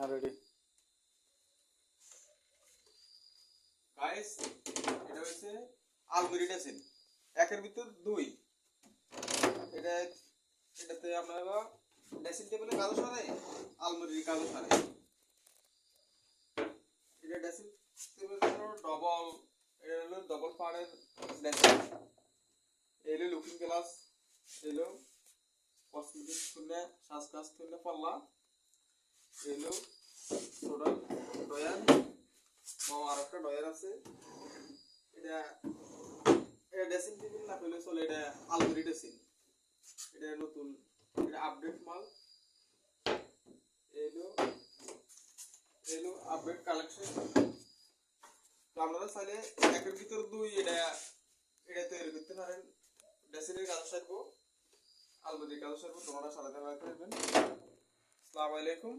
Ready guys, এটা হচ্ছে আলমারি ড্রেসিং একের ভিতর দুই। এটা এটাতে আপনারা ড্রেসিং টেবিলের কাজও সারে, আলমারির কাজও সারে। এটা ড্রেসিং টেবিলের জন্য ডবল, এটা হলো ডবল পাড়ের ড্রেসিং। এলো লুকিং গ্লাস, এলো কসমেটিক শুনে শ্বাসকাশ শুনে পাল্লা, এলো ছোট ডয়ার ও আর একটা ডয়ার আছে। এটা এটা ড্রেসিং টেবিল না পেলে চলে, এটা আলমারি ড্রেসিং। এটা নতুন, এটা আপডেট মাল। এলো এলো আপডেট কালেকশন। তো আপনারা চাইলে একের ভিতর দুই এটা এটা তৈরি করতে পারেন। ড্রেসিংয়ের কাজ সারবো, আলমারির কাজ সারবো, তোমরা সারাতে পারবেন। আসসালামু আলাইকুম।